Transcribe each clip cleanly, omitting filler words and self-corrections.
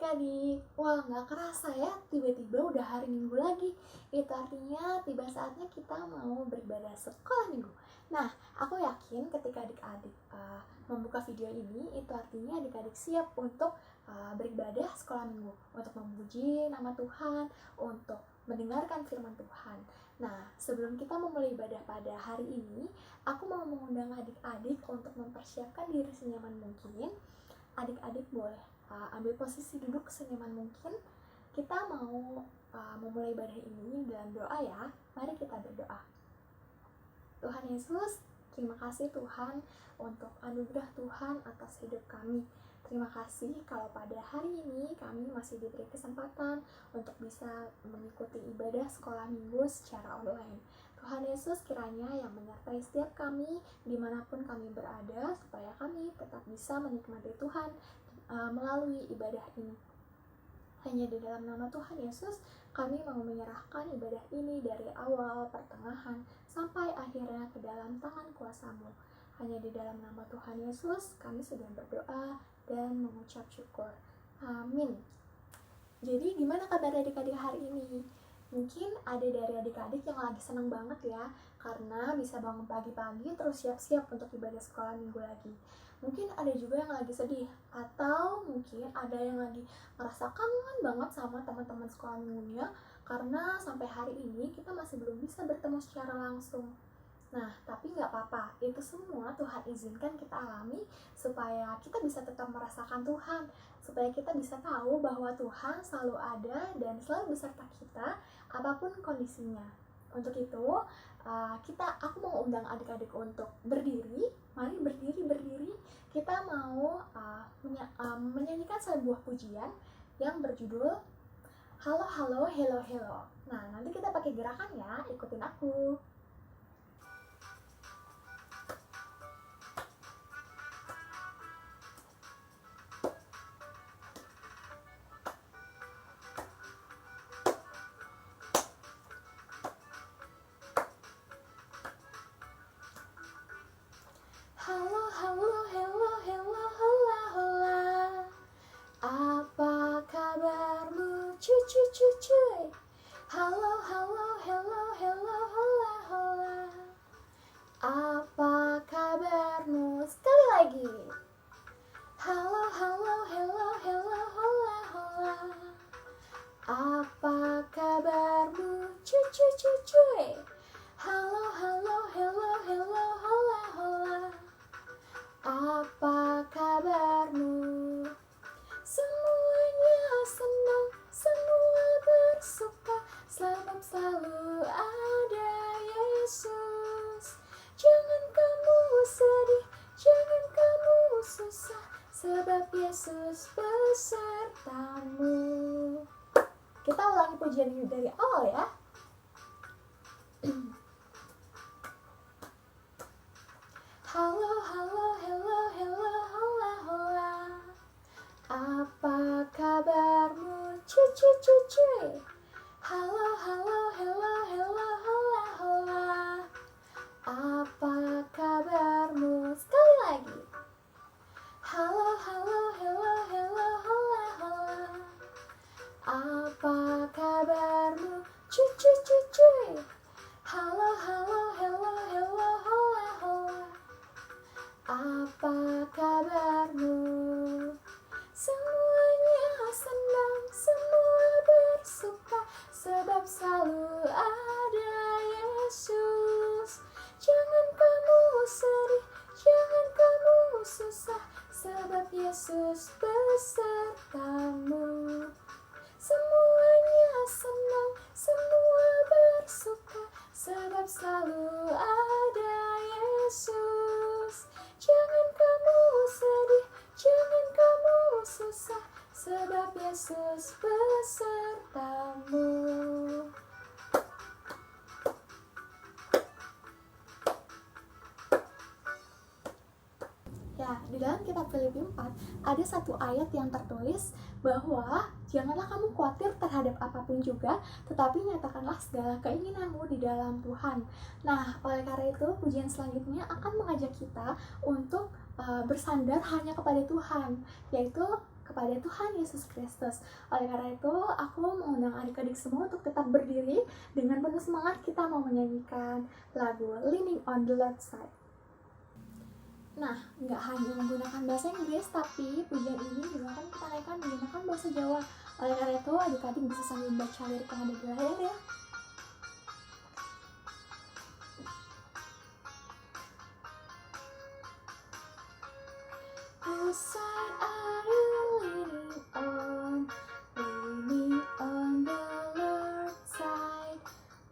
adik-adik, wah nggak kerasa ya, tiba-tiba udah hari Minggu lagi. Itu artinya tiba saatnya kita mau beribadah sekolah Minggu. Nah, aku yakin ketika adik-adik membuka video ini, itu artinya adik-adik siap untuk beribadah sekolah Minggu, untuk memuji nama Tuhan, untuk mendengarkan firman Tuhan. Nah, sebelum kita memulai ibadah pada hari ini, aku mau mengundang adik-adik untuk mempersiapkan diri senyaman mungkin. Adik-adik boleh ambil posisi duduk senyaman mungkin. Kita mau memulai ibadah ini dalam doa ya. Mari kita berdoa. Tuhan Yesus, terima kasih Tuhan untuk anugerah Tuhan atas hidup kami. Terima kasih kalau pada hari ini kami masih diberi kesempatan untuk bisa mengikuti ibadah sekolah minggu secara online. Tuhan Yesus kiranya yang menyertai setiap kami dimanapun kami berada, supaya kami tetap bisa menikmati Tuhan melalui ibadah ini. Hanya di dalam nama Tuhan Yesus kami mau menyerahkan ibadah ini dari awal, pertengahan, sampai akhirnya ke dalam tangan kuasa-Mu. Hanya di dalam nama Tuhan Yesus kami sudah berdoa dan mengucap syukur. Amin. Jadi gimana kabar adik-adik hari ini? Mungkin ada dari adik-adik yang lagi senang banget ya, karena bisa bangun pagi-pagi terus siap-siap untuk ibadah sekolah minggu lagi. Mungkin ada juga yang lagi sedih, atau mungkin ada yang lagi merasa kangen banget sama teman-teman sekolah minggunya, karena sampai hari ini kita masih belum bisa bertemu secara langsung. Nah, tapi nggak apa-apa, itu semua Tuhan izinkan kita alami supaya kita bisa tetap merasakan Tuhan, supaya kita bisa tahu bahwa Tuhan selalu ada dan selalu beserta kita apapun kondisinya. Untuk itu, aku mau undang adik-adik untuk berdiri. Mari berdiri. Kita mau menyanyikan sebuah pujian yang berjudul Halo Halo Hello Hello. Nah, nanti kita pakai gerakan ya, ikutin aku. Halo, halo, hello, hello, hola, hola. Apa kabarmu, cuy? Halo, halo, hello, hello, hola, hola. Apa kabarmu? Sekali lagi. Halo, halo, hello, hello, hola, hola. Apa kabarmu, cuy? Halo, halo, hello, hello, hola, hola. Apa kabarmu? Semuanya senang, semua bersuka, sebab selalu ada Yesus. Jangan kamu sedih, jangan kamu susah, sebab Yesus besertamu. Kita ulangi pujian ini dari awal ya. Halo, halo, hello, hello, hola, hola. Apa kabarmu, cuy? Halo, halo, hello, hello, hola, hola. Apa kabarmu? Sekali lagi. Halo, halo, hello, hello, hola, hola. Apa kabarmu, cuy? Halo, halo, hello, hello, hola, hola. Apa kabarmu? Semuanya senang, semua bersuka, sebab selalu ada Yesus. Jangan kamu sedih, jangan kamu susah, sebab Yesus besertamu. Semuanya senang, semua bersuka, sebab selalu ada Yesus. Jangan kamu sedih, jangan kamu susah, sebab Yesus besertamu. Ya, di dalam kitab Filipi 4 ada satu ayat yang tertulis bahwa janganlah kamu khawatir terhadap apapun juga, tetapi nyatakanlah segala keinginanmu di dalam Tuhan. Nah, oleh karena itu pujian selanjutnya akan mengajak kita untuk bersandar hanya kepada Tuhan, yaitu kepada Tuhan Yesus Kristus. Oleh karena itu, aku mengundang adik-adik semua untuk tetap berdiri. Dengan penuh semangat kita mau menyanyikan lagu Leaning on the Lord's Side. Nah, nggak hanya menggunakan bahasa Inggris, tapi pujian ini juga kan kita naikkan menggunakan bahasa Jawa. Oleh karena itu, adik-adik bisa sambil baca lirik yang ada di layar ya. Whose side are you leaning on? Leaning on the Lord's side.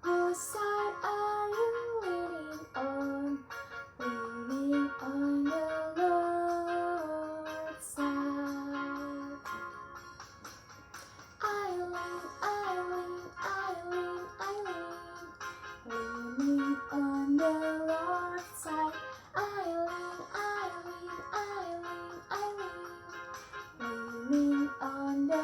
Whose side are you leaning on? Leaning on the Lord's side. I lean, leaning on the Lord's side. I lean, leaning on the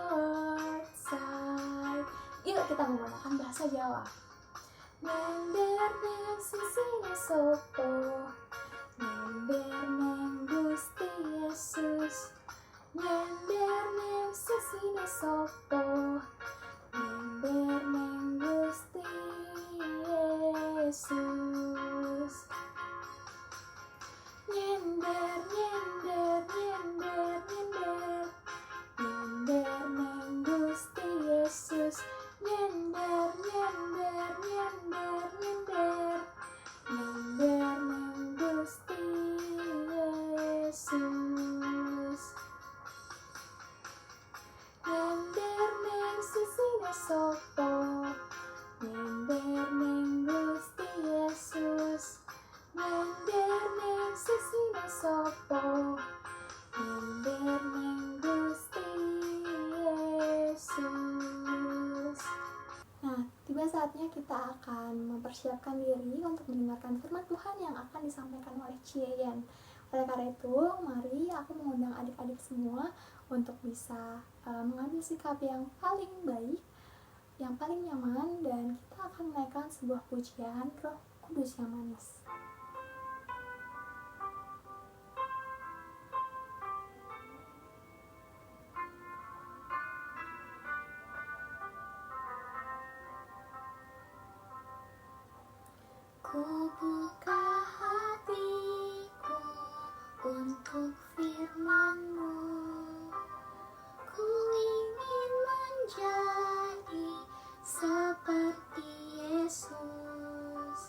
Lord's side. Yuk kita menggunakan bahasa Jawa. Nender neng sisine sopo, nender neng Gusti Yesus, nender neng sisine sopo, nender neng Gusti Yesus. Nyender, nyender, nyender, nyender, nyender neng Gusti Yesus. Nyender, nyender, nyender, nyender, nyender neng Gusti Yesus. Nyender neng sisine sopo, nyender neng Gusti Yesus. Nyender neng sisine sopo, nyender neng Gusti Yesus. Nah, tiba saatnya kita akan mempersiapkan diri untuk mendengarkan firman Tuhan yang akan disampaikan oleh Cian. Oleh karena itu, mari aku mengundang adik-adik semua untuk bisa mengambil sikap yang paling baik, yang paling nyaman, dan kita akan menaikkan sebuah pujian Roh Kudus yang manis. Ku buka hatiku untuk firman-Mu. Ku ingin menjadi seperti Yesus.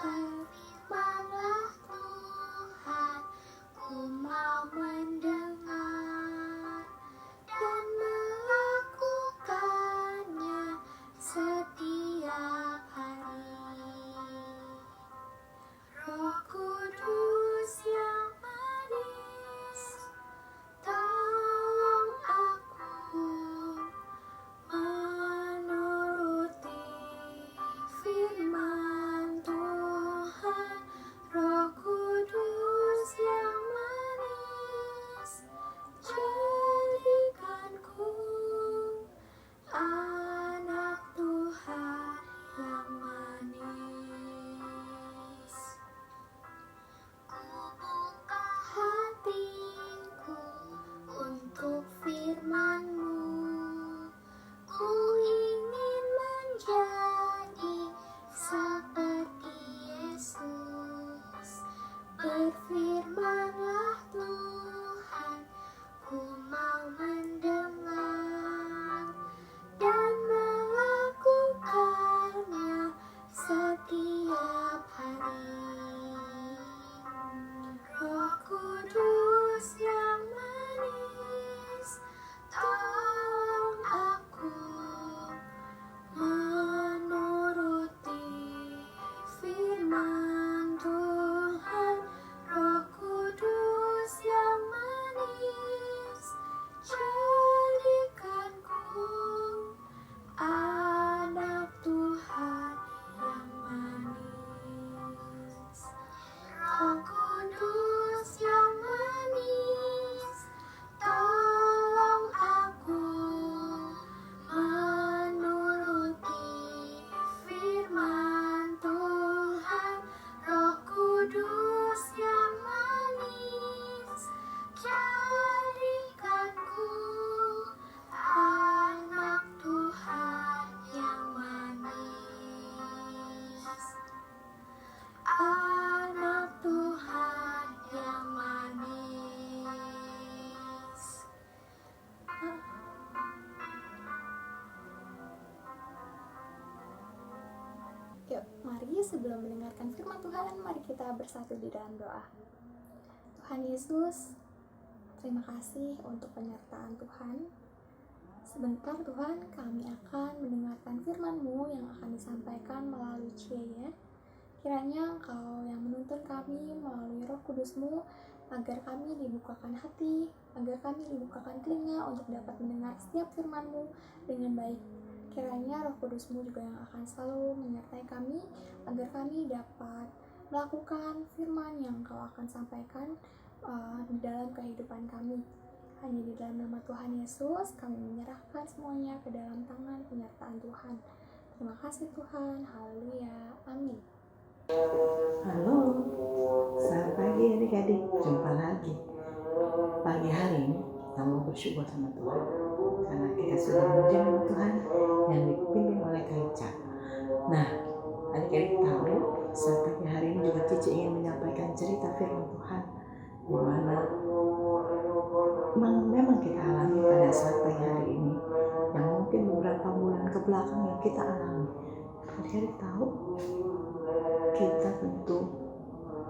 Berfirman-Lah Tuhan, ku mau mendengar dan melakukannya setiap hari. Roh Kudus yang manis, sebelum mendengarkan firman Tuhan, mari kita bersatu di dalam doa. Tuhan Yesus, terima kasih untuk penyertaan Tuhan. Sebentar Tuhan, kami akan mendengarkan firman-Mu yang akan disampaikan melalui Cie. Kiranya Engkau yang menuntun kami melalui Roh Kudus-Mu, agar kami dibukakan hati, agar kami dibukakan telinga untuk dapat mendengar setiap firman-Mu dengan baik. Kiranya Roh Kudus-Mu juga yang akan selalu menyertai kami, agar kami dapat melakukan firman yang Engkau akan sampaikan di dalam kehidupan kami. Hanya di dalam nama Tuhan Yesus, kami menyerahkan semuanya ke dalam tangan penyertaan Tuhan. Terima kasih Tuhan, haleluya, amin. Halo, selamat pagi adik-adik, jumpa lagi. Pagi hari ini kita mau bersyukur sama Tuhan karena kita sudah menjadi Tuhan yang dipimpin oleh Kaica. Nah, adik-adik tahu saat pagi hari ini juga Cici ingin menyampaikan cerita firman Tuhan di mana memang kita alami pada saat pagi hari ini yang mungkin beberapa bulan ke belakang yang kita alami. Adik-adik tahu kita tentu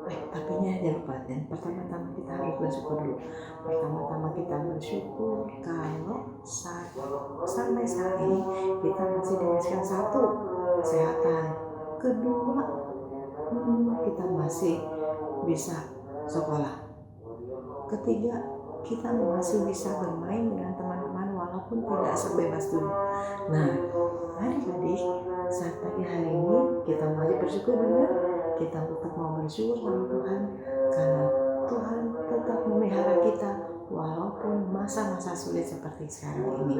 tapinya jangan lupa, dan pertama-tama kita harus bersyukur dulu. Pertama-tama kita bersyukur kalau sampai saat ini kita masih diberikan satu, kesehatan. Kedua, kita masih bisa sekolah. Ketiga, kita masih bisa bermain dengan teman-teman walaupun tidak sebebas dulu. Nah, adik-adik, saat pagi hari ini kita masih bersyukur, benar? Kita tetap mau bersyukur sama Tuhan karena Tuhan tetap memelihara kita walaupun masa-masa sulit seperti sekarang ini.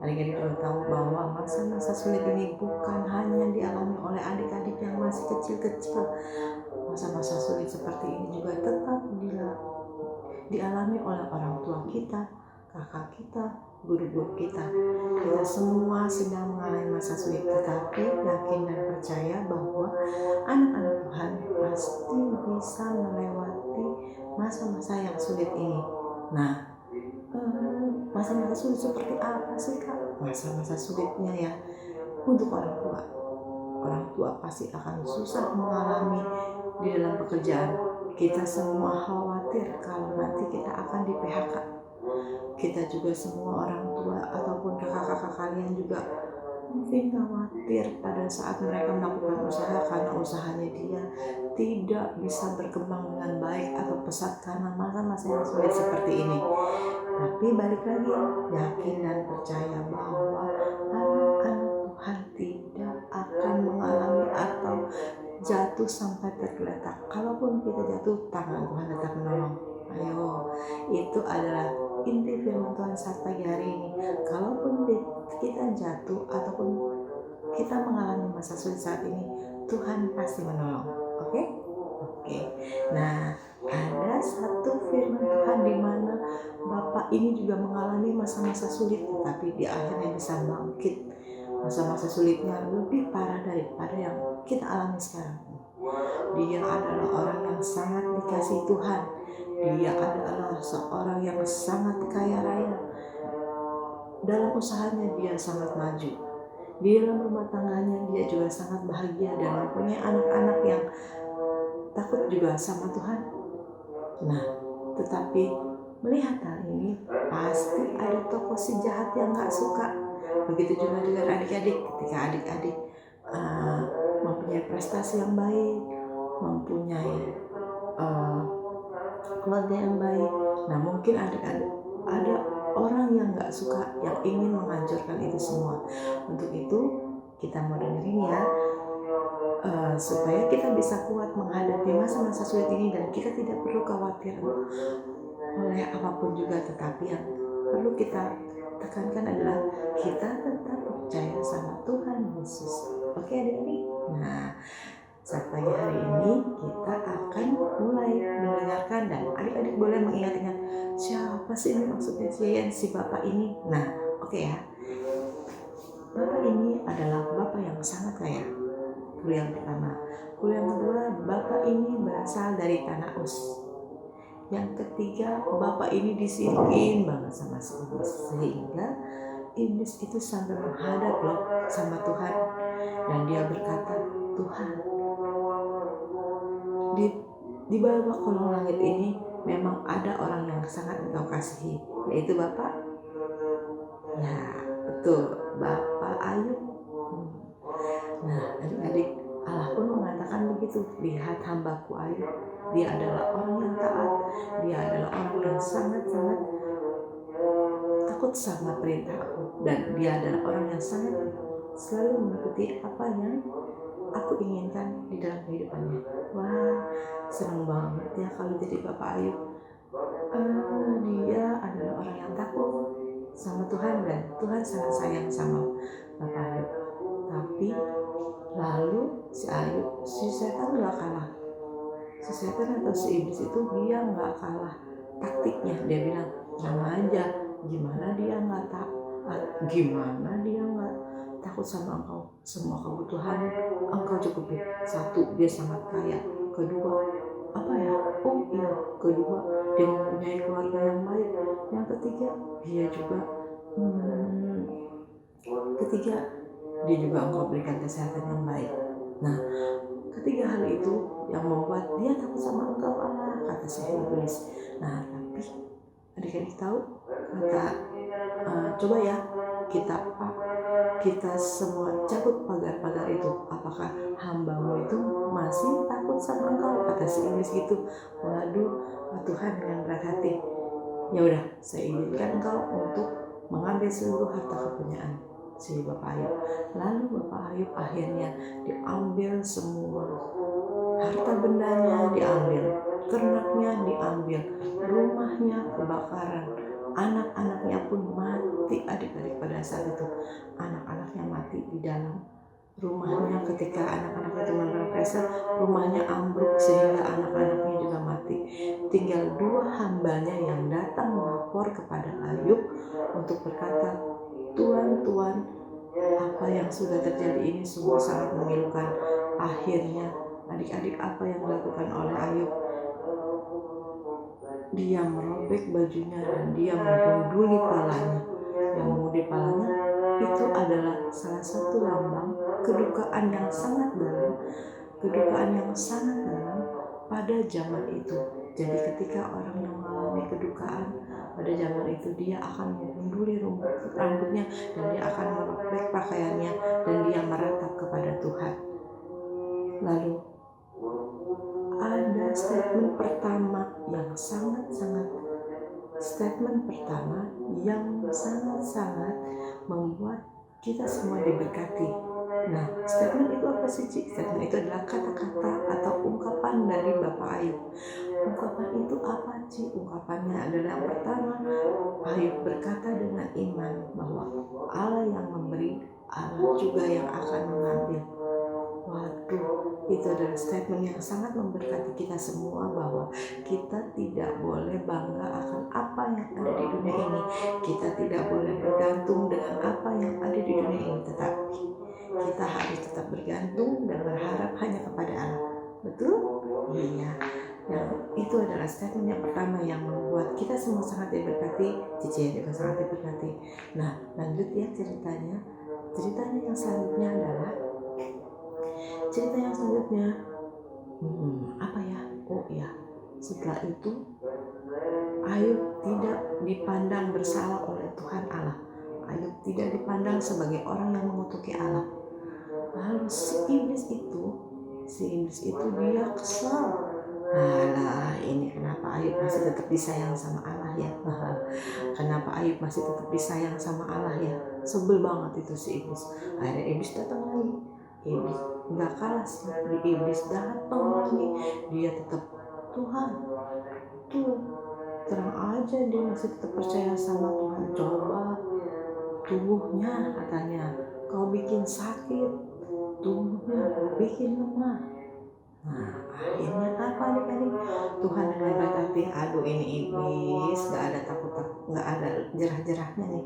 Adik-adik juga tahu bahwa masa-masa sulit ini bukan hanya dialami oleh adik-adik yang masih kecil-kecil. Masa-masa sulit seperti ini juga tetap dialami oleh orang tua kita, kakak kita, guru-guru kita. Kita semua sedang mengalami masa sulit, tetapi yakin dan percaya bahwa anak-anak Tuhan pasti bisa melewati masa-masa yang sulit ini. Nah, masa-masa sulit seperti apa sih Kak? Masa-masa sulitnya ya untuk orang tua. Orang tua pasti akan susah mengalami di dalam pekerjaan. Kita semua khawatir kalau nanti kita akan di PHK. Kita juga semua orang tua ataupun kakak-kakak kalian juga mungkin khawatir pada saat mereka melakukan usaha karena usahanya dia tidak bisa berkembang dengan baik atau pesat karena masa-masa yang sulit seperti ini. Tapi balik lagi, yakin dan percaya bahwa anak-anak Tuhan tidak akan mengalami atau jatuh sampai tergeletak. Kalaupun kita jatuh, tangan Tuhan tetap menolong. Ayo, itu adalah inti firman Tuhan saat pagi hari ini. Kalaupun kita jatuh ataupun kita mengalami masa sulit saat ini, Tuhan pasti menolong. Oke? Nah, ada satu firman Tuhan di mana Bapak ini juga mengalami masa-masa sulit, tetapi di akhirnya bisa bangkit. Masa-masa sulitnya lebih parah daripada yang kita alami sekarang. Dia adalah orang yang sangat dikasihi Tuhan. Dia adalah seorang yang sangat kaya raya. Dalam usahanya dia sangat maju. Di dalam rumah tangganya dia juga sangat bahagia dan mempunyai anak-anak yang takut juga sama Tuhan. Nah, tetapi melihat hal ini pasti ada tokoh si jahat yang gak suka. Begitu juga dengan adik-adik. Ketika adik-adik mempunyai prestasi yang baik, mempunyai keluarga yang baik, nah mungkin ada orang yang gak suka, yang ingin menghancurkan itu semua. Untuk itu kita mau dengerin ya, supaya kita bisa kuat menghadapi masa-masa sulit ini dan kita tidak perlu khawatir oleh apapun juga. Tetapi yang perlu kita tekankan adalah kita tetap percaya sama Tuhan Yesus. Oke adik-adik? Nah, saat pagi hari ini kita akan mulai mendengarkan dan adik-adik boleh mengingat-ingat siapa sih ini maksudnya si Bapak ini. Nah, oke ya. Bapak ini adalah Bapak yang sangat kaya. Itu yang pertama. Yang kedua, Bapak ini berasal dari tanah Uz. Yang ketiga, Bapak ini disirikin banget sama si iblis, sehingga iblis itu sampai menghadap loh sama Tuhan dan dia berkata, Tuhan, di bawah kolong langit ini memang ada orang yang sangat engkau kasihi, yaitu Bapak. Ya, betul, Bapak Ayub. Nah, adik-adik, Allah pun mengatakan begitu. Lihat hambaku Ayub, dia adalah orang yang taat, dia adalah orang yang sangat-sangat takut sama perintahku, dan dia adalah orang yang sangat selalu mengikuti apa yang aku inginkan di dalam kehidupannya. Wah, senang banget ya kalau jadi Bapak Ayub. Dia adalah orang yang takut sama Tuhan, dan Tuhan sangat sayang sama Bapak Ayub. Tapi lalu si setan gak kalah. Si setan atau si iblis itu dia gak kalah taktiknya. Dia bilang, sama aja, gimana dia gak takut sama engkau. Semua kebutuhan engkau cukupi. Satu, dia sangat kaya. Kedua, kedua, dia mempunyai keluarga yang baik. Yang ketiga, dia juga engkau berikan kesehatan yang baik. Nah, ketiga hal itu yang membuat dia takut sama engkau, Allah, kata si iblis. Nah, tapi adik-adik tahu, coba ya kita semua cabut pagar-pagar itu. Apakah hambamu itu masih takut sama engkau? Kata si iblis gitu. Waduh, Tuhan yang berat hati. Ya udah, saya izinkan engkau untuk mengambil seluruh harta kepunyaan si Bapak Ayub. Lalu Bapak Ayub akhirnya diambil semua harta bendanya, diambil ternaknya, diambil rumahnya kebakaran, anak-anaknya pun mati. Adik-adik, pada saat itu anak-anaknya mati di dalam rumahnya. Ketika anak-anak itu merasa rumahnya ambruk sehingga anak-anaknya juga mati. Tinggal 2 hambanya yang datang melapor kepada Ayub untuk berkata, Tuan, apa yang sudah terjadi ini sungguh sangat memilukan. Akhirnya adik-adik, apa yang dilakukan oleh Ayub? Dia merobek bajunya dan dia menggunduli palanya. Yang menggunduli palanya itu adalah salah satu lambang kedukaan yang sangat dalam pada zaman itu. Jadi ketika orang yang mengalami kedukaan pada zaman itu, dia akan menggunduli rambutnya dan dia akan merobek pakaiannya dan dia meratap kepada Tuhan. Lalu ada statement pertama yang sangat membuat kita semua diberkati. Nah, statement itu apa sih, Cik? Statement itu adalah kata-kata atau ungkapan dari Bapak Ayub. Ungkapan itu apa, Cik? Ungkapannya adalah yang pertama, Ayub berkata dengan iman bahwa Allah yang memberi, Allah juga yang akan mengambil. Waduh, itu adalah statement yang sangat memberkati kita semua, bahwa kita tidak boleh bangga akan apa yang ada di dunia ini. Kita tidak boleh bergantung dengan apa yang ada di dunia ini, tetapi kita harus tetap bergantung dan berharap hanya kepada Allah. Betul? Iya. Yang itu adalah statement yang pertama yang membuat kita semua sangat diberkati. Cici juga sangat diberkati. Nah, lanjut ya ceritanya. Ceritanya yang selanjutnya adalah apa ya? Oh ya, setelah itu Ayub tidak dipandang bersalah oleh Tuhan Allah. Ayub tidak dipandang sebagai orang yang mengutuki Allah. Lalu si iblis itu dia kesal. Alah, ini kenapa Ayub masih tetap disayang sama Allah ya? Kenapa Ayub masih tetap disayang sama Allah ya? Sebel banget itu si iblis. Akhirnya iblis datang lagi. Iblis nggak kalah sih. Iblis datang lagi. Dia tetap, Tuhan, tuh terang aja dia masih tetap percaya sama Tuhan. Coba tubuhnya, katanya, kau bikin sakit, tubuhnya kau bikin lemah. Nah, akhirnya apa nih? Tuhan dengan baik hati, aduh ini iblis, gak ada gak ada jerah-jerahnya nih.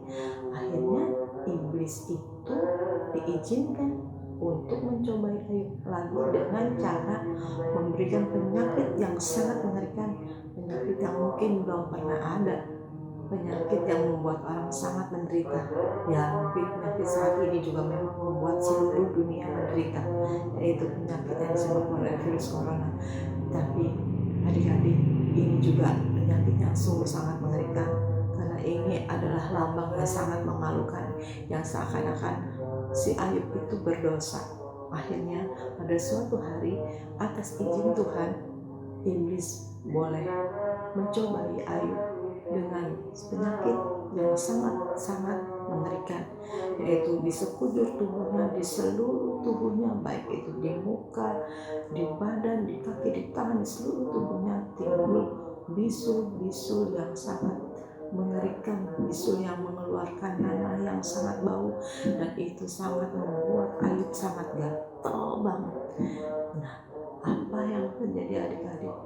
Akhirnya iblis itu diizinkan untuk mencobai Ayub lagi dengan cara memberikan penyakit yang sangat mengerikan, penyakit yang mungkin belum pernah ada. penyakit yang membuat orang sangat menderita. Ya mungkin penyakit saat ini juga memang membuat seluruh dunia menderita, yaitu penyakit yang disebabkan oleh virus corona. Tapi adik-adik, ini juga penyakit yang sungguh sangat mengerikan, karena ini adalah lambang yang sangat memalukan, yang seakan-akan si Ayub itu berdosa. Akhirnya pada suatu hari, atas izin Tuhan, iblis boleh mencobai Ayub dengan penyakit yang sangat-sangat mengerikan, yaitu di sekujur tubuhnya, di seluruh tubuhnya, baik itu di muka, di badan, di kaki, di tangan, di seluruh tubuhnya timbul bisul-bisul yang sangat mengerikan, bisul yang mengeluarkan nanah yang sangat bau, dan itu sangat membuat Ayub sangat gatal banget. Nah, apa yang terjadi adik-adik?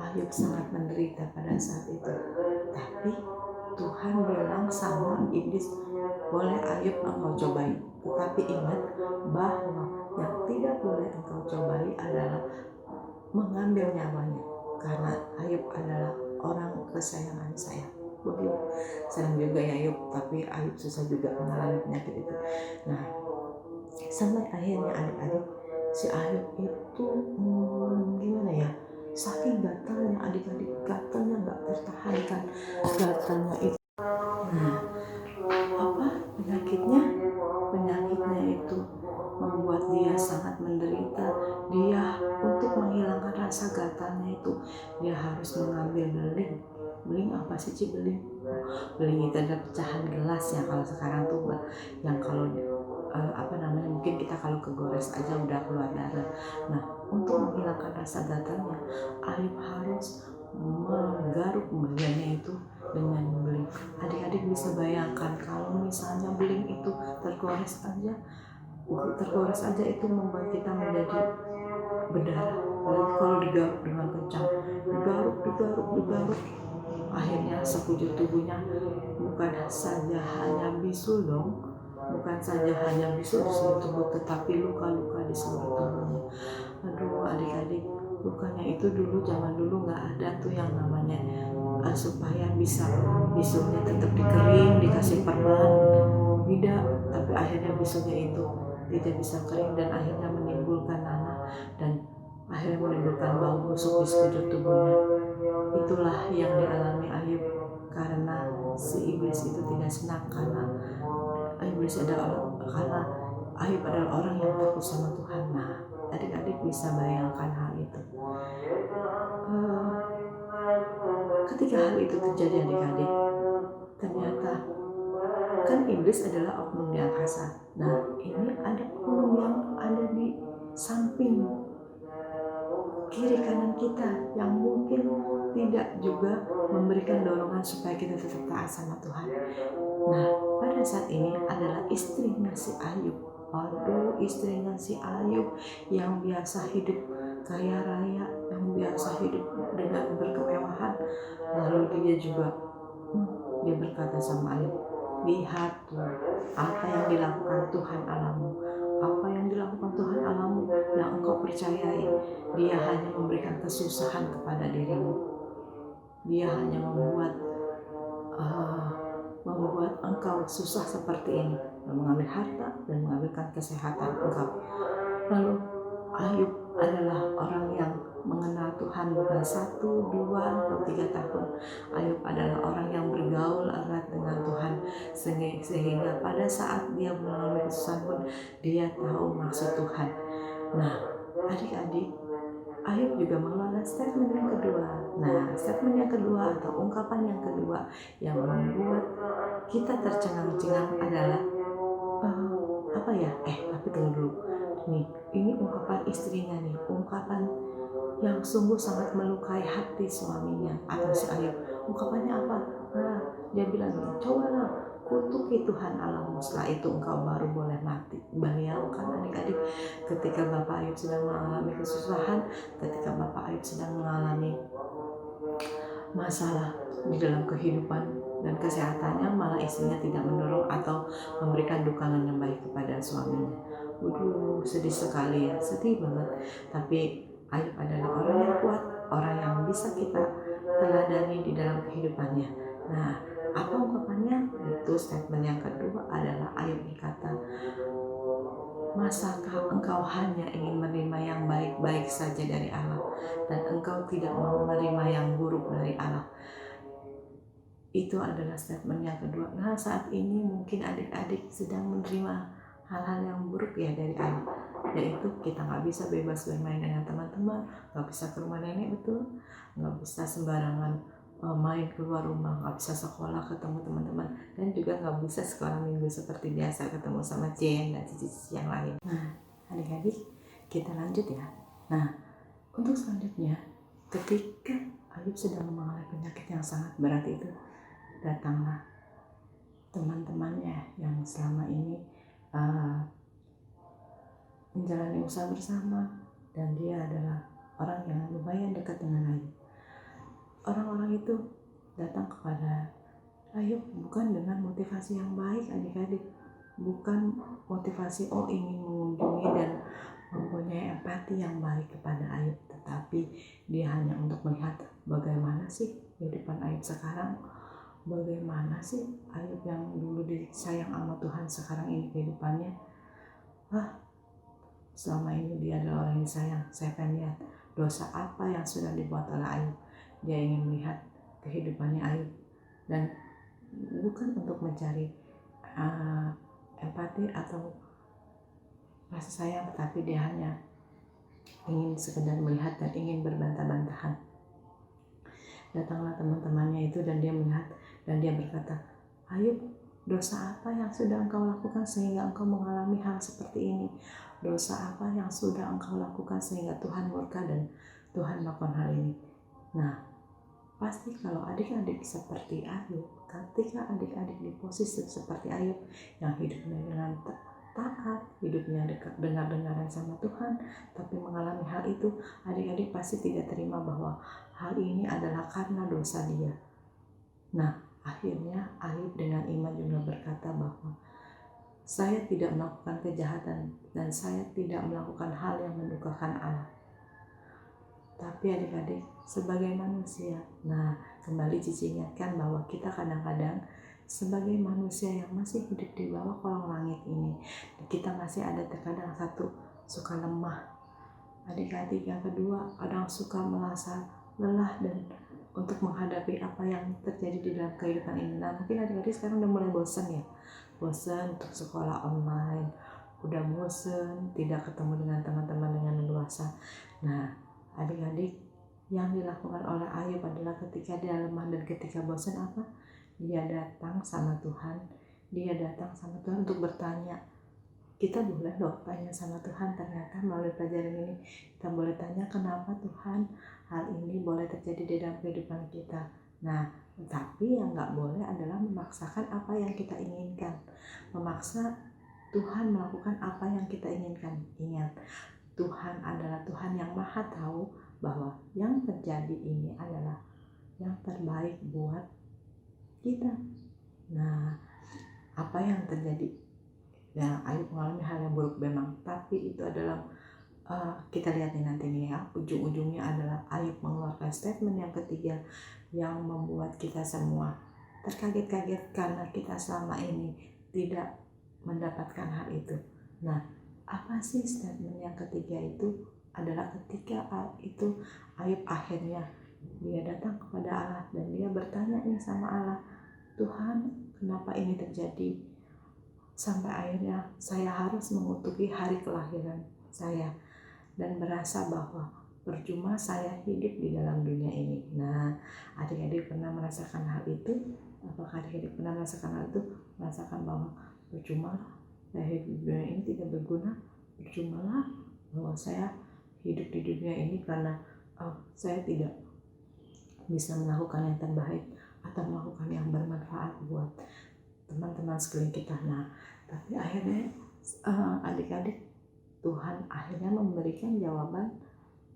Ayub sangat menderita pada saat itu. Tapi Tuhan bilang sama iblis, boleh Ayub engkau cobai, tetapi ingat bahwa yang tidak boleh engkau cobai adalah mengambil nyawanya, karena Ayub adalah orang kesayangan saya. Begitu. Sayang juga ya Ayub, tapi Ayub susah juga mengalami penyakit itu. Nah, sampai akhirnya adik-adik, si Ayub itu gimana ya, saking gatalnya adik-adik, gatalnya nggak tertahankan, gatalnya itu. Nah, apa penyakitnya? Penyakitnya itu membuat dia sangat menderita. Dia untuk menghilangkan rasa gatalnya itu, dia harus mengambil beling. Beling apa sih Ci beling? Beling itu adalah pecahan gelas ya kalau sekarang tuh, yang kalau mungkin kita kalau kegores aja udah keluar darah. Nah, untuk menghilangkan rasa gatalnya, Ayub harus menggaruk beringnya itu dengan beling. Adik-adik bisa bayangkan kalau misalnya beling itu tergores aja itu membuat kita menjadi berdarah. Apalagi kalau digaruk dengan kencang, digaruk, akhirnya sekujur tubuhnya bukan saja hanya bisul di seluruh tubuh, tetapi luka-luka di seluruh tubuhnya. Aduh adik-adik, lukanya itu zaman dulu nggak ada tuh yang namanya supaya bisa bisulnya tetap dikering, dikasih perban, tidak. Tapi akhirnya bisulnya itu tidak bisa kering dan akhirnya menimbulkan nanah dan akhirnya menimbulkan bau busuk di sekujur tubuhnya. Itulah yang dialami Ayub, karena si iblis itu tidak senang karena Ayub adalah orang yang takut sama Tuhan. Nah, adik-adik bisa bayangkan hal itu. Ketika hal itu terjadi adik-adik, ternyata kan iblis adalah oknum yang kasar. Nah, ini ada oknum yang ada di samping kiri kanan kita yang mungkin tidak juga memberikan dorongan supaya kita tetap taat sama Tuhan. Nah, pada saat ini adalah istrinya si Ayub. Aduh, istrinya si Ayub yang biasa hidup kaya raya, yang biasa hidup dengan berkemewahan. Lalu dia juga dia berkata sama Ayub, lihat tuh apa yang dilakukan Tuhan Allahmu, apa yang dilakukan Tuhan Allahmu yang engkau percayai. Dia hanya memberikan kesusahan kepada dirimu. Dia hanya membuat engkau susah seperti ini, dan mengambil harta dan mengambilkan kesehatan engkau. Lalu Ayub adalah orang yang mengenal Tuhan bukan 1, 2, atau 3 tahun. Ayub adalah orang yang bergaul erat dengan Tuhan, sehingga pada saat dia mengalami kesusahan pun dia tahu maksud Tuhan. Nah, adik-adik, Ayub juga mengeluarkan statement yang kedua. Nah, statement yang kedua atau ungkapan yang kedua yang membuat kita tercengang-cengang adalah tapi tunggu dulu. Ini ungkapan istrinya nih, ungkapan yang sungguh sangat melukai hati suaminya atau si Ayub. Ungkapannya apa? Nah, dia bilang, cobalah kutuki Tuhan Allahmu, setelah itu engkau baru boleh mati. Bayangkan adik-adik, ketika Bapak Ayub sedang mengalami kesusahan, ketika Bapak Ayub sedang mengalami masalah di dalam kehidupan dan kesehatannya, malah istrinya tidak mendorong atau memberikan dukungan yang baik kepada suaminya. Waduh, sedih sekali ya, sedih banget. Tapi Ayub adalah orang yang kuat, orang yang bisa kita teladani di dalam kehidupannya. Nah, Apa ungkapannya? Itu statement yang kedua adalah Ayub berkata, masakah engkau hanya ingin menerima yang baik-baik saja dari Allah dan engkau tidak mau menerima yang buruk dari Allah? Itu adalah statement yang kedua. Nah, saat ini mungkin adik-adik sedang menerima hal-hal yang buruk ya dari Allah, yaitu kita nggak bisa bebas bermain dengan teman-teman, nggak bisa ke rumah nenek, betul, nggak bisa sembarangan main keluar rumah, nggak bisa sekolah ketemu teman-teman, dan juga nggak bisa sekolah minggu seperti biasa ketemu sama Jen dan cici-cici yang lain. Nah, adik-adik kita lanjut ya. Nah, untuk selanjutnya, ketika Ayub sedang mengalami penyakit yang sangat berat itu, datanglah teman-temannya yang selama ini menjalani usaha bersama, dan dia adalah orang yang lumayan dekat dengan Ayub. Orang-orang itu datang kepada Ayub bukan dengan motivasi yang baik, adik-adik, bukan motivasi ingin mengunjungi dan mempunyai empati yang baik kepada Ayub, tetapi dia hanya untuk melihat bagaimana sih kehidupan Ayub sekarang, bagaimana sih Ayub yang dulu disayang sama Tuhan sekarang ini kehidupannya. Selama ini dia adalah orang yang disayang. Saya akan lihat dosa apa yang sudah dibuat oleh Ayub. Dia ingin melihat kehidupannya Ayub, dan bukan untuk mencari empati atau rasa sayang, tetapi dia hanya ingin sekedar melihat dan ingin berbantah-bantahan. Datanglah teman-temannya itu dan dia melihat dan dia berkata, Ayub, dosa apa yang sudah engkau lakukan sehingga engkau mengalami hal seperti ini? Dosa apa yang sudah engkau lakukan sehingga Tuhan murka dan Tuhan melakukan hal ini? Nah, pasti kalau adik-adik seperti Ayub, ketika adik-adik di posisi seperti Ayub yang hidupnya dengan taat, hidupnya dekat dengar-dengaran sama Tuhan, tapi mengalami hal itu, adik-adik pasti tidak terima bahwa hal ini adalah karena dosa dia. Nah, akhirnya Ayub dengan iman juga berkata bahwa saya tidak melakukan kejahatan dan saya tidak melakukan hal yang mendukakan Allah. Tapi adik-adik sebagai manusia, nah kembali Cici ingatkan bahwa kita kadang-kadang sebagai manusia yang masih hidup di bawah kolong langit ini, kita masih ada terkadang satu, suka lemah. Adik-adik yang kedua, kadang suka merasa lelah dan untuk menghadapi apa yang terjadi di dalam kehidupan ini. Nah, mungkin adik-adik sekarang udah mulai bosan ya, bosan untuk sekolah online, udah bosan tidak ketemu dengan teman-teman dengan leluasa. Nah, adik-adik, yang dilakukan oleh Ayub adalah ketika dia lemah dan ketika bosan apa? Dia datang sama Tuhan. Dia datang sama Tuhan untuk bertanya. Kita boleh loh tanya sama Tuhan, ternyata melalui pelajaran ini kita boleh tanya kenapa Tuhan hal ini boleh terjadi di dalam kehidupan kita. Nah, tapi yang gak boleh adalah memaksakan apa yang kita inginkan. Memaksa Tuhan melakukan apa yang kita inginkan. Ingat, Tuhan adalah Tuhan yang maha tahu bahwa yang terjadi ini adalah yang terbaik buat kita. Nah, apa yang terjadi? Ya, Ayub mengalami hal yang buruk memang, tapi itu adalah kita lihat nanti nih ya, ujung-ujungnya adalah Ayub mengeluarkan statement yang ketiga yang membuat kita semua terkaget-kaget karena kita selama ini tidak mendapatkan hal itu. Nah, apa sih statement yang ketiga itu? Adalah ketika itu Ayub akhirnya dia datang kepada Allah dan dia bertanya nih sama Allah, Tuhan, kenapa ini terjadi? Sampai akhirnya saya harus mengutuki hari kelahiran saya dan merasa bahwa percuma saya hidup di dalam dunia ini. Nah, adik-adik pernah merasakan hal itu? Apakah adik-adik pernah merasakan hal itu? Merasakan bahwa percuma saya hidup di dunia ini tidak berguna, percumalah bahwa saya hidup di dunia ini karena saya tidak bisa melakukan yang terbaik atau melakukan yang bermanfaat buat teman-teman sekeliling kita. Nah, tapi akhirnya adik-adik, Tuhan akhirnya memberikan jawaban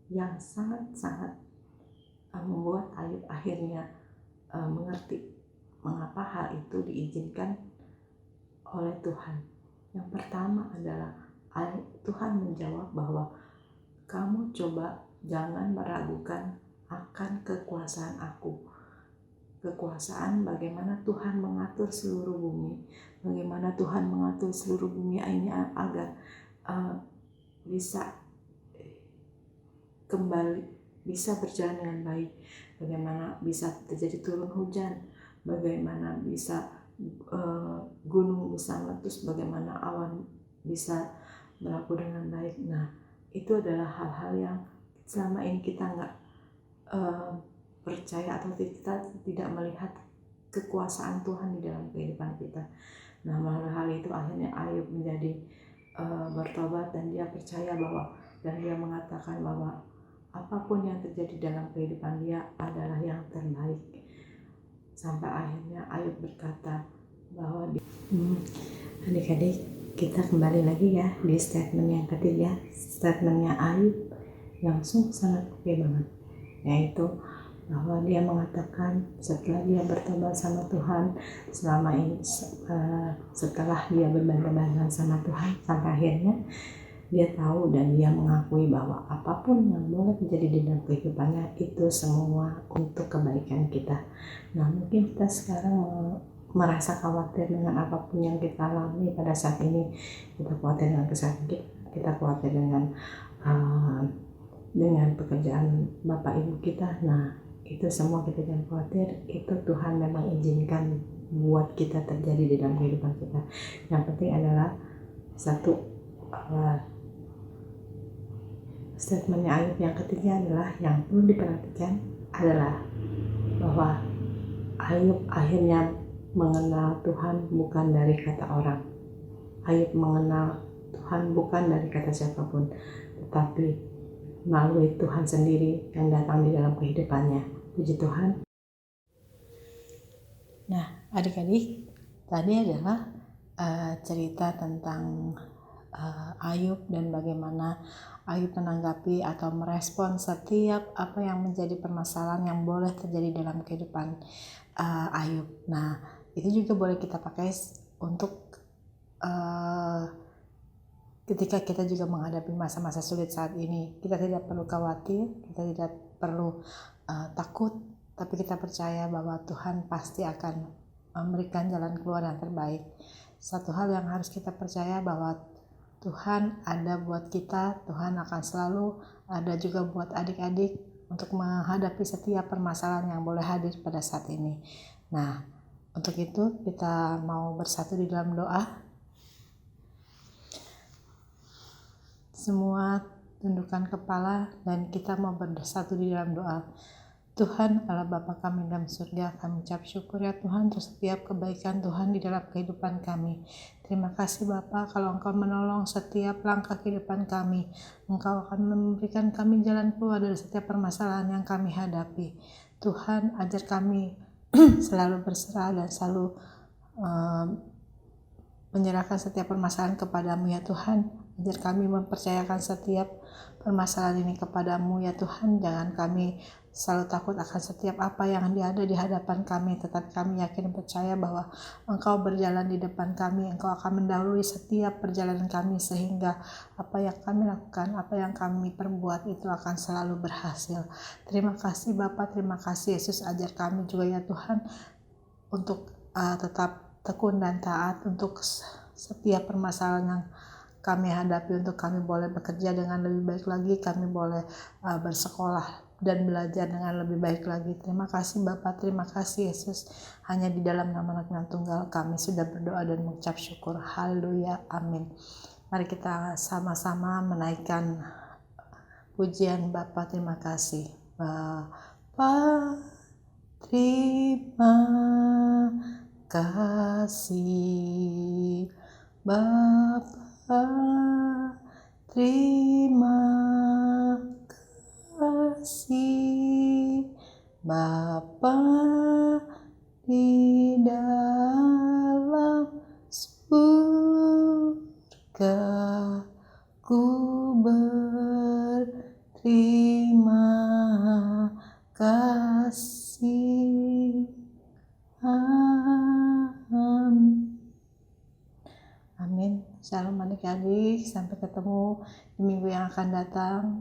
yang sangat-sangat membuat Ayub akhirnya mengerti mengapa hal itu diizinkan oleh Tuhan. Yang pertama adalah Tuhan menjawab bahwa kamu coba jangan meragukan akan kekuasaan aku. kekuasaan, bagaimana Tuhan mengatur seluruh bumi, bagaimana Tuhan mengatur seluruh bumi ini agar bisa kembali, bisa berjalan dengan baik, bagaimana bisa terjadi turun hujan, bagaimana bisa gunung bisa meletus, bagaimana awan bisa berlaku dengan baik. Nah, itu adalah hal-hal yang selama ini kita nggak percaya atau kita tidak melihat kekuasaan Tuhan di dalam kehidupan kita. Nah, melalui hal itu akhirnya Ayub menjadi bertobat, dan dia percaya bahwa, dan dia mengatakan bahwa apapun yang terjadi dalam kehidupan dia adalah yang terbaik. Sampai akhirnya Ayub berkata bahwa adik-adik, kita kembali lagi ya di statement yang ketiga, statementnya Ayub yang sungguh sangat oke banget, yaitu bahwa dia mengatakan setelah dia bertobat sama Tuhan selama ini, setelah dia berbanding-banding sama Tuhan, sampai akhirnya dia tahu dan dia mengakui bahwa apapun yang boleh terjadi di dalam kehidupannya itu semua untuk kebaikan kita. Nah, mungkin kita sekarang merasa khawatir dengan apapun yang kita alami pada saat ini. Kita khawatir dengan kesehatan kita khawatir dengan pekerjaan Bapak Ibu kita. Nah, itu semua kita jangan khawatir, itu Tuhan memang izinkan buat kita terjadi di dalam kehidupan kita. Yang penting adalah satu, statementnya Ayub yang ketiga adalah yang perlu diperhatikan adalah bahwa Ayub akhirnya mengenal Tuhan bukan dari kata orang. Ayub mengenal Tuhan bukan dari kata siapapun, tetapi melalui Tuhan sendiri yang datang di dalam kehidupannya. Puji Tuhan. Nah, adik-adik, tadi adalah cerita tentang Ayub dan bagaimana Ayub menanggapi atau merespon setiap apa yang menjadi permasalahan yang boleh terjadi dalam kehidupan Ayub. Nah, itu juga boleh kita pakai untuk ketika kita juga menghadapi masa-masa sulit saat ini. Kita tidak perlu khawatir, kita tidak perlu takut, tapi kita percaya bahwa Tuhan pasti akan memberikan jalan keluar yang terbaik. Satu hal yang harus kita percaya bahwa Tuhan ada buat kita, Tuhan akan selalu ada juga buat adik-adik untuk menghadapi setiap permasalahan yang boleh hadir pada saat ini. Nah, untuk itu kita mau bersatu di dalam doa. Semua tundukkan kepala dan kita mau bersatu di dalam doa. Tuhan Allah Bapa kami dalam surga, kami ucap syukur ya Tuhan untuk setiap kebaikan Tuhan di dalam kehidupan kami. Terima kasih Bapa kalau Engkau menolong setiap langkah kehidupan kami. Engkau akan memberikan kami jalan keluar dari setiap permasalahan yang kami hadapi. Tuhan ajar kami selalu berserah dan selalu menyerahkan setiap permasalahan kepadamu ya Tuhan. Ajar kami mempercayakan setiap permasalahan ini kepadamu ya Tuhan. Jangan kami selalu takut akan setiap apa yang ada di hadapan kami, tetapi kami yakin percaya bahwa Engkau berjalan di depan kami, Engkau akan mendahului setiap perjalanan kami, sehingga apa yang kami lakukan, apa yang kami perbuat itu akan selalu berhasil. Terima kasih Bapa, terima kasih Yesus. Ajar kami juga ya Tuhan untuk tetap tekun dan taat untuk setiap permasalahan yang kami hadapi, untuk kami boleh bekerja dengan lebih baik lagi, kami boleh bersekolah dan belajar dengan lebih baik lagi. Terima kasih Bapa, terima kasih Yesus. Hanya di dalam nama Anak yang tunggal kami sudah berdoa dan mengucap syukur. Haleluya, amin. Mari kita sama-sama menaikkan pujian Bapa. Terima kasih Bapa, terima kasih Bapa, terima kasih Bapa di dalam surga, ku berterima kasih. Amin. Shalom adik-adik, sampai ketemu di minggu yang akan datang.